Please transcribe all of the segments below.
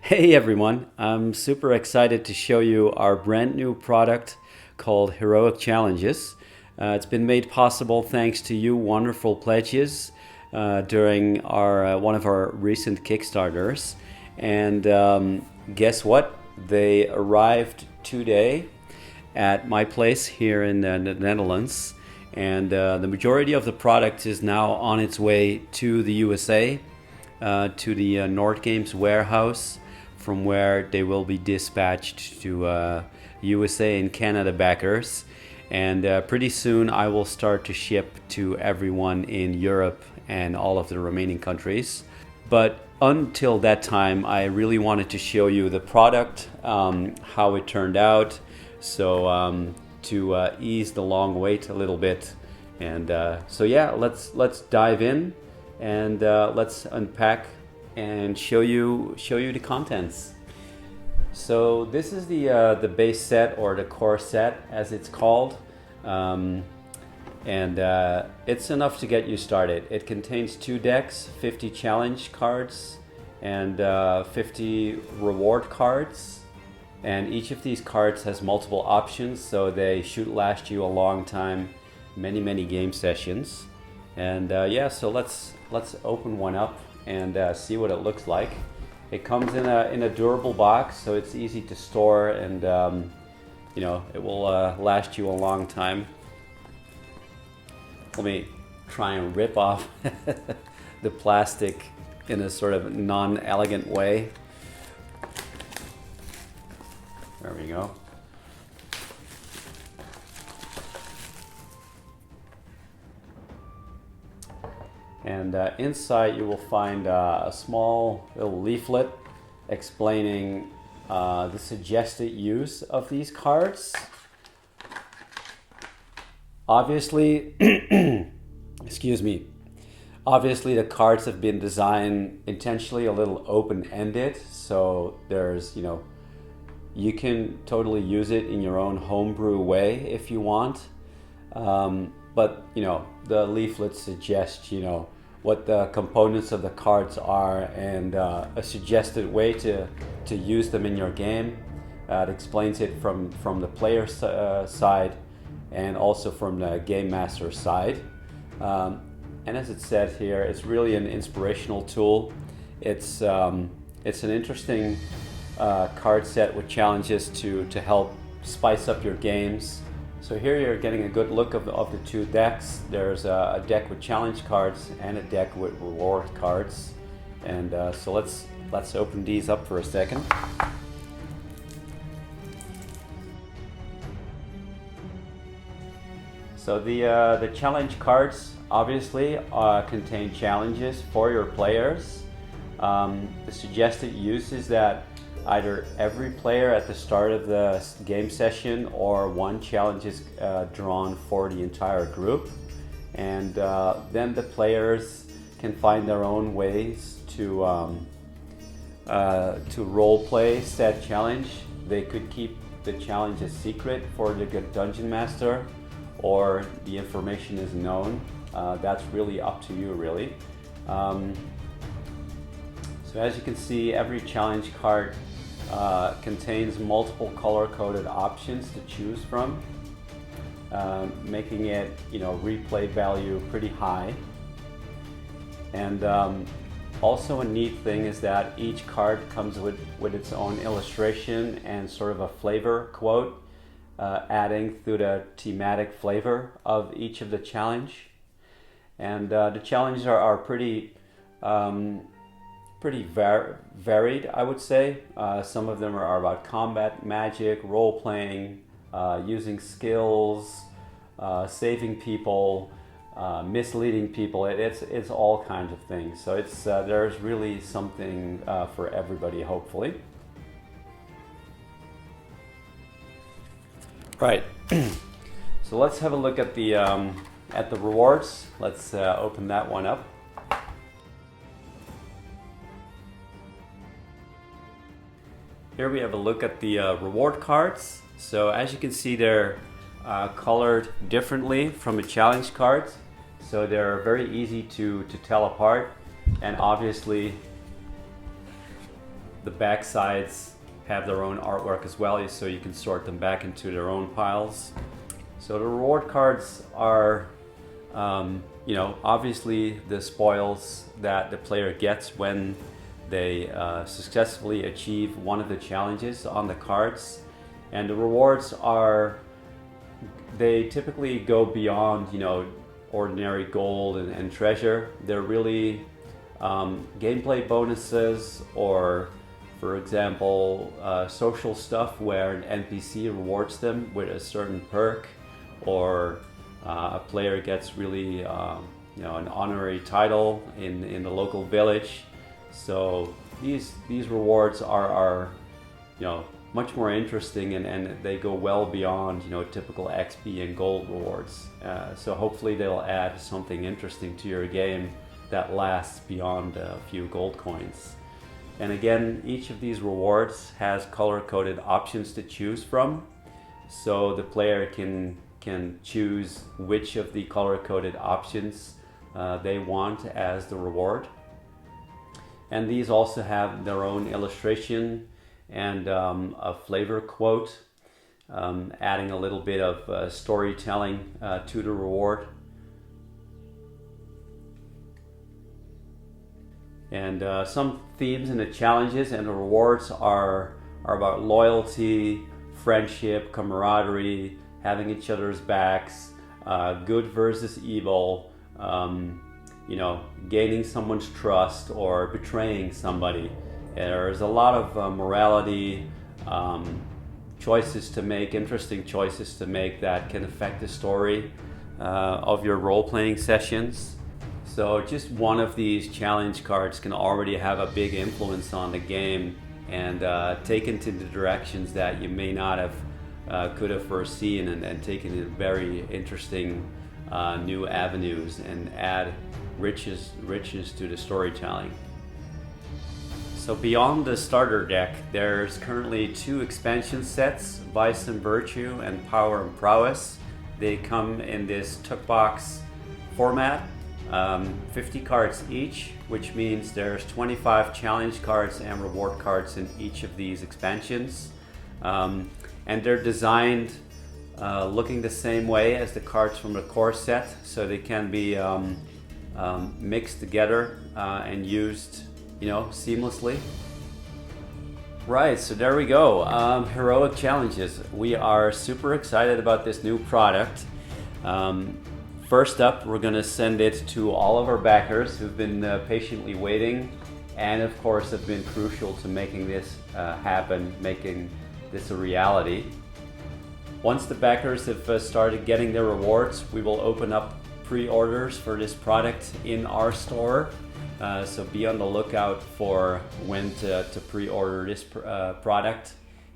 Hey everyone, I'm super excited to show you our brand new product called Heroic Challenges. It's been made possible thanks to you wonderful pledges during our one of our recent Kickstarters. And guess what? They arrived today at my place here in the Netherlands. And the majority of the product is now on its way to the USA, to the Nord Games warehouse, from where they will be dispatched to USA and Canada backers. And pretty soon I will start to ship to everyone in Europe and all of the remaining countries. But until that time, I really wanted to show you the product, how it turned out, so to ease the long wait a little bit. And so yeah, let's dive in and let's unpack and show you the contents. So this is the base set, or the core set as it's called, and it's enough to get you started. It contains 2 decks, 50 challenge cards, and 50 reward cards. And each of these cards has multiple options, so they should last you a long time, many game sessions. And yeah, so let's open one up and see what it looks like. It comes in a durable box, so it's easy to store, and you know, it will last you a long time. Let me try and rip off the plastic in a sort of non-elegant way. There we go. And inside you will find a small little leaflet explaining the suggested use of these cards. Obviously, excuse me. Obviously, the cards have been designed intentionally a little open-ended, so there's, you can totally use it in your own homebrew way if you want. But the leaflet suggests what the components of the cards are, and a suggested way to use them in your game. It explains it from the player's side and also from the game master's side. And as it said here, it's really an inspirational tool. It's an interesting card set with challenges to help spice up your games. So here you're getting a good look of the 2 decks. There's a deck with challenge cards and a deck with reward cards. And so let's open these up for a second. So the challenge cards obviously contain challenges for your players. The suggested use is that either every player at the start of the game session, or 1 challenge is drawn for the entire group. And then the players can find their own ways to role play said challenge. They could keep the challenge a secret for the dungeon master, or the information is known. That's really up to you, really. So as you can see, every challenge card contains multiple color-coded options to choose from, making it, replay value pretty high. And also a neat thing is that each card comes with its own illustration and sort of a flavor quote, adding to the thematic flavor of each of the challenge. And the challenges are pretty varied, I would say. Some of them are about combat, magic, role-playing, using skills, saving people, misleading people. It's all kinds of things. So there's really something for everybody, hopefully. Right. So let's have a look at the rewards. Let's open that one up. Here we have a look at the reward cards. So as you can see, they're colored differently from the challenge cards. So they're very easy to tell apart. And obviously The back sides have their own artwork as well, so you can sort them back into their own piles. So the reward cards are, obviously the spoils that the player gets when they successfully achieve one of the challenges on the cards. And the rewards they typically go beyond, ordinary gold and treasure. They're really gameplay bonuses, or for example, social stuff where an NPC rewards them with a certain perk, or a player gets really an honorary title in the local village. So these rewards are much more interesting, and they go well beyond typical XP and gold rewards. So hopefully they'll add something interesting to your game that lasts beyond a few gold coins. And again, each of these rewards has color-coded options to choose from, so the player can choose which of the color-coded options they want as the reward. And these also have their own illustration and a flavor quote, adding a little bit of storytelling to the reward. And some themes in the challenges and the rewards are about loyalty, friendship, camaraderie, having each other's backs, good versus evil, gaining someone's trust or betraying somebody. There's a lot of morality, choices to make, interesting choices to make that can affect the story of your role-playing sessions. So just one of these challenge cards can already have a big influence on the game and take into the directions that you may not have could have foreseen, and take into very interesting new avenues and add richness to the storytelling. So beyond the starter deck, there's currently 2 expansion sets, Vice and Virtue and Power and Prowess. They come in this tuck box format, 50 cards each, which means there's 25 challenge cards and reward cards in each of these expansions. And they're designed looking the same way as the cards from the core set, so they can be mixed together and used seamlessly. Right, so there we go. Heroic Challenges. We are super excited about this new product. First up, we're going to send it to all of our backers who've been patiently waiting, and of course have been crucial to making this happen, making this a reality. Once the backers have started getting their rewards, we will open up pre-orders for this product in our store. So be on the lookout for when to pre-order this product.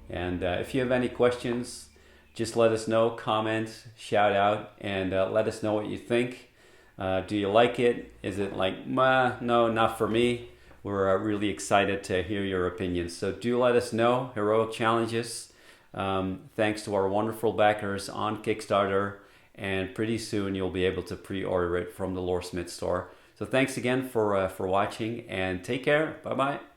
And if you have any questions, just let us know, comment, shout out, and let us know what you think. Do you like it? Is it like, no, not for me? We're really excited to hear your opinions. So do let us know. Heroic Challenges. Thanks to our wonderful backers on Kickstarter. And pretty soon you'll be able to pre-order it from the Loresmith store. So thanks again for watching, and take care. Bye-bye.